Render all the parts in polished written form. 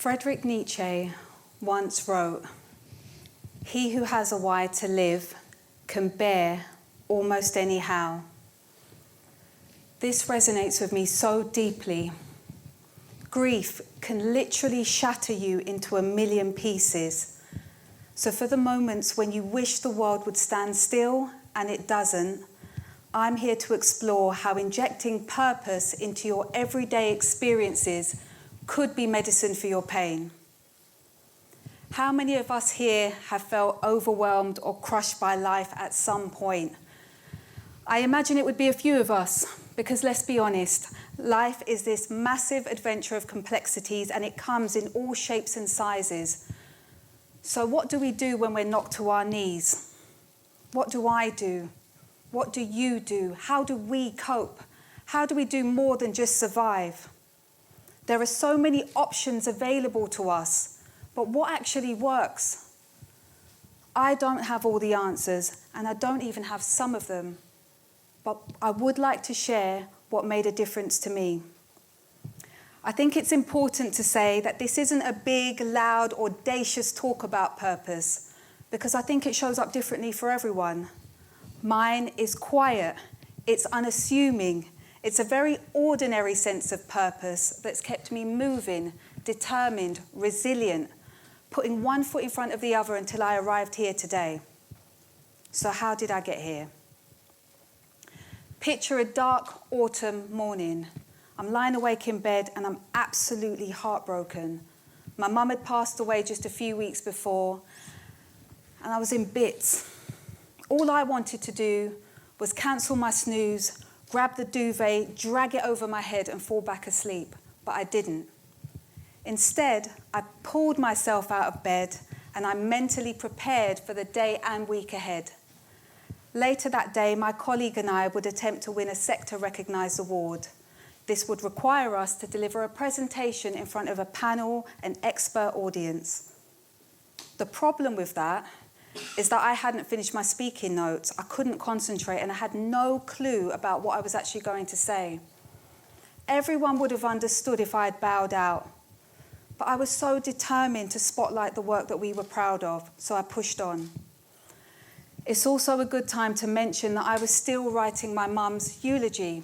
Friedrich Nietzsche once wrote, "He who has a why to live can bear almost anyhow." This resonates with me so deeply. Grief can literally shatter you into a million pieces. So for the moments when you wish the world would stand still and it doesn't, I'm here to explore how injecting purpose into your everyday experiences could be medicine for your pain. How many of us here have felt overwhelmed or crushed by life at some point? I imagine it would be a few of us, because let's be honest, life is this massive adventure of complexities and it comes in all shapes and sizes. So what do we do when we're knocked to our knees? What do I do? What do you do? How do we cope? How do we do more than just survive? There are so many options available to us, but what actually works? I don't have all the answers, and I don't even have some of them, but I would like to share what made a difference to me. I think it's important to say that this isn't a big, loud, audacious talk about purpose, because I think it shows up differently for everyone. Mine is quiet, it's unassuming, it's a very ordinary sense of purpose that's kept me moving, determined, resilient, putting one foot in front of the other until I arrived here today. So how did I get here? Picture a dark autumn morning. I'm lying awake in bed and I'm absolutely heartbroken. My mum had passed away just a few weeks before and I was in bits. All I wanted to do was cancel my snooze, grab the duvet, drag it over my head and fall back asleep, but I didn't. Instead, I pulled myself out of bed and I mentally prepared for the day and week ahead. Later that day, my colleague and I would attempt to win a sector-recognised award. This would require us to deliver a presentation in front of a panel and expert audience. The problem with that is that I hadn't finished my speaking notes. I couldn't concentrate and I had no clue about what I was actually going to say. Everyone would have understood if I had bowed out. But I was so determined to spotlight the work that we were proud of, so I pushed on. It's also a good time to mention that I was still writing my mum's eulogy.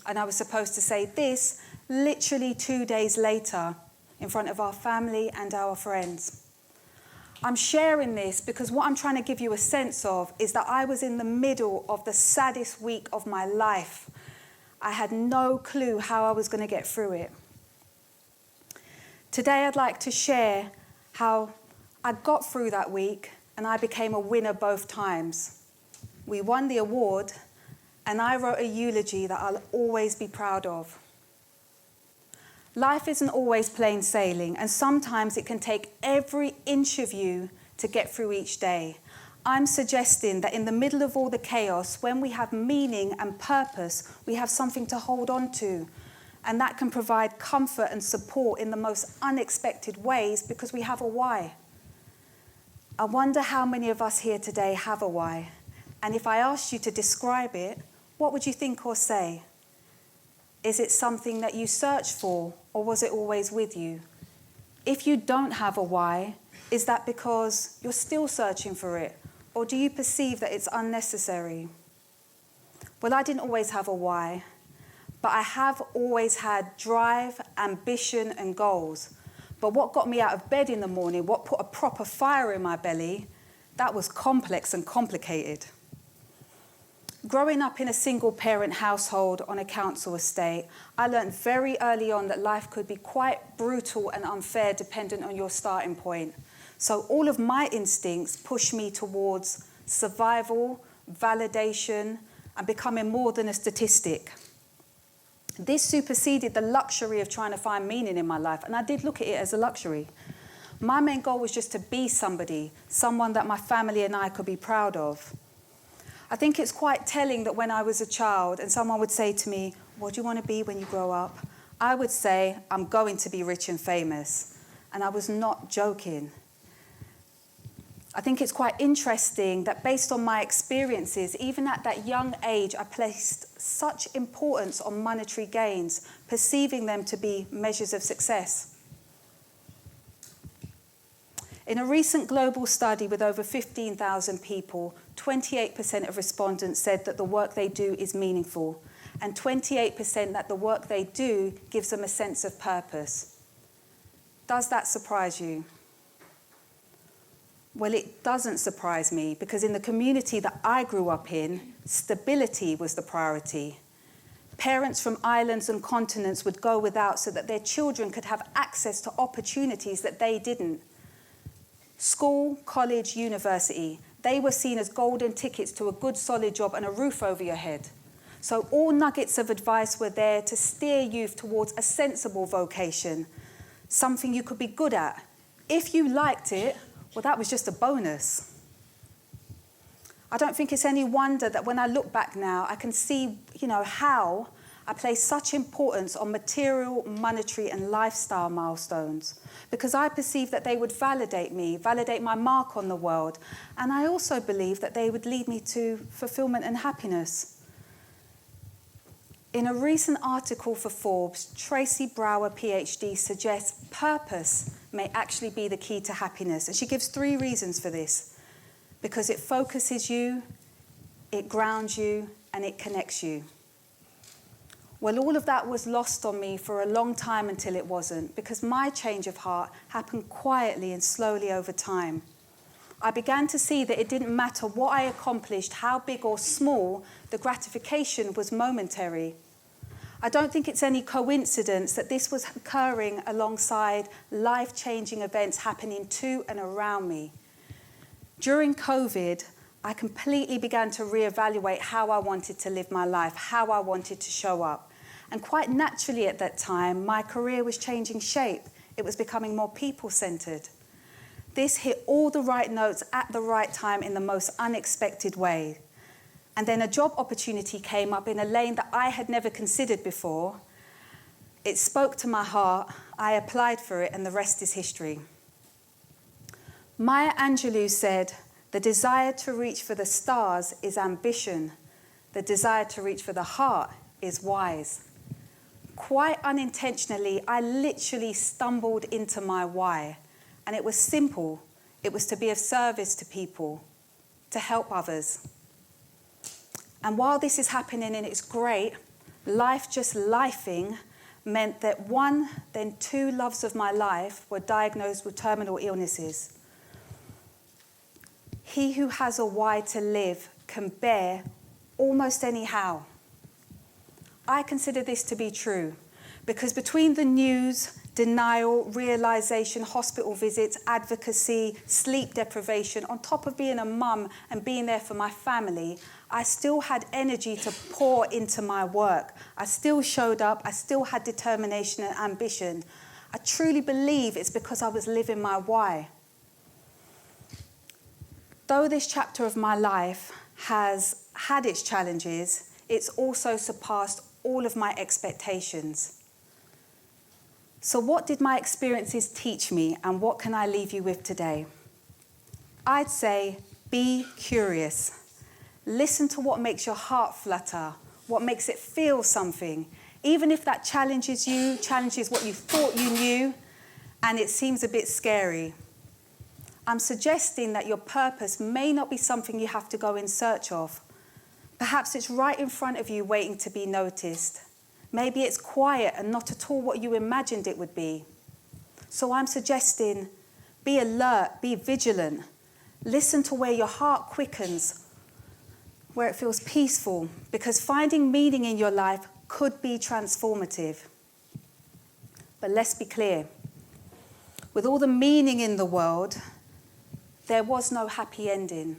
And I was supposed to say this literally 2 days later in front of our family and our friends. I'm sharing this because what I'm trying to give you a sense of is that I was in the middle of the saddest week of my life. I had no clue how I was going to get through it. Today I'd like to share how I got through that week and I became a winner both times. We won the award and I wrote a eulogy that I'll always be proud of. Life isn't always plain sailing, and sometimes it can take every inch of you to get through each day. I'm suggesting that in the middle of all the chaos, when we have meaning and purpose, we have something to hold on to, and that can provide comfort and support in the most unexpected ways because we have a why. I wonder how many of us here today have a why, and if I asked you to describe it, what would you think or say? Is it something that you search for, or was it always with you? If you don't have a why, is that because you're still searching for it, or do you perceive that it's unnecessary? Well, I didn't always have a why, but I have always had drive, ambition, and goals. But what got me out of bed in the morning, what put a proper fire in my belly, that was complex and complicated. Growing up in a single-parent household on a council estate, I learned very early on that life could be quite brutal and unfair dependent on your starting point. So all of my instincts pushed me towards survival, validation, and becoming more than a statistic. This superseded the luxury of trying to find meaning in my life, and I did look at it as a luxury. My main goal was just to be somebody, someone that my family and I could be proud of. I think it's quite telling that when I was a child and someone would say to me, "What do you want to be when you grow up?" I would say, "I'm going to be rich and famous." And I was not joking. I think it's quite interesting that based on my experiences, even at that young age, I placed such importance on monetary gains, perceiving them to be measures of success. In a recent global study with over 15,000 people, 28% of respondents said that the work they do is meaningful, and 28% that the work they do gives them a sense of purpose. Does that surprise you? Well, it doesn't surprise me, because in the community that I grew up in, stability was the priority. Parents from islands and continents would go without so that their children could have access to opportunities that they didn't. School, college, university, they were seen as golden tickets to a good solid job and a roof over your head. So all nuggets of advice were there to steer youth towards a sensible vocation, something you could be good at. If you liked it, well, that was just a bonus. I don't think it's any wonder that when I look back now, I can see, how I place such importance on material, monetary, and lifestyle milestones, because I perceived that they would validate me, validate my mark on the world, and I also believed that they would lead me to fulfillment and happiness. In a recent article for Forbes, Tracy Brower, PhD, suggests purpose may actually be the key to happiness, and she gives 3 reasons for this. Because it focuses you, it grounds you, and it connects you. Well, all of that was lost on me for a long time until it wasn't, because my change of heart happened quietly and slowly over time. I began to see that it didn't matter what I accomplished, how big or small, the gratification was momentary. I don't think it's any coincidence that this was occurring alongside life-changing events happening to and around me. During COVID, I completely began to reevaluate how I wanted to live my life, how I wanted to show up. And quite naturally at that time, my career was changing shape. It was becoming more people-centered. This hit all the right notes at the right time in the most unexpected way. And then a job opportunity came up in a lane that I had never considered before. It spoke to my heart, I applied for it, and the rest is history. Maya Angelou said, "The desire to reach for the stars is ambition. The desire to reach for the heart is wise." Quite unintentionally, I literally stumbled into my why. And it was simple. It was to be of service to people, to help others. And while this is happening and it's great, life just lifing meant that 1, then 2 loves of my life were diagnosed with terminal illnesses. He who has a why to live can bear almost any how. I consider this to be true, because between the news, denial, realization, hospital visits, advocacy, sleep deprivation, on top of being a mum and being there for my family, I still had energy to pour into my work. I still showed up. I still had determination and ambition. I truly believe it's because I was living my why. Though this chapter of my life has had its challenges, it's also surpassed all of my expectations. So what did my experiences teach me, and what can I leave you with today? I'd say be curious. Listen to what makes your heart flutter, what makes it feel something. Even if that challenges you, challenges what you thought you knew, and it seems a bit scary. I'm suggesting that your purpose may not be something you have to go in search of. Perhaps it's right in front of you waiting to be noticed. Maybe it's quiet and not at all what you imagined it would be. So I'm suggesting be alert, be vigilant. Listen to where your heart quickens, where it feels peaceful, because finding meaning in your life could be transformative. But let's be clear. With all the meaning in the world, there was no happy ending.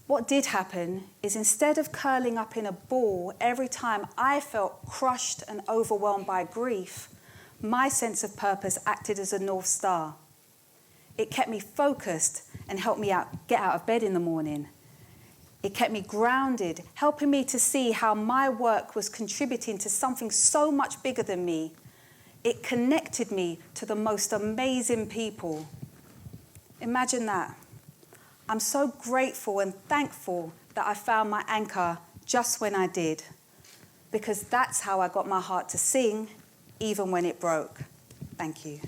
What did happen is, instead of curling up in a ball every time I felt crushed and overwhelmed by grief, my sense of purpose acted as a North Star. It kept me focused and helped me get out of bed in the morning. It kept me grounded, helping me to see how my work was contributing to something so much bigger than me. It connected me to the most amazing people. Imagine that. I'm so grateful and thankful that I found my anchor just when I did, because that's how I got my heart to sing, even when it broke. Thank you.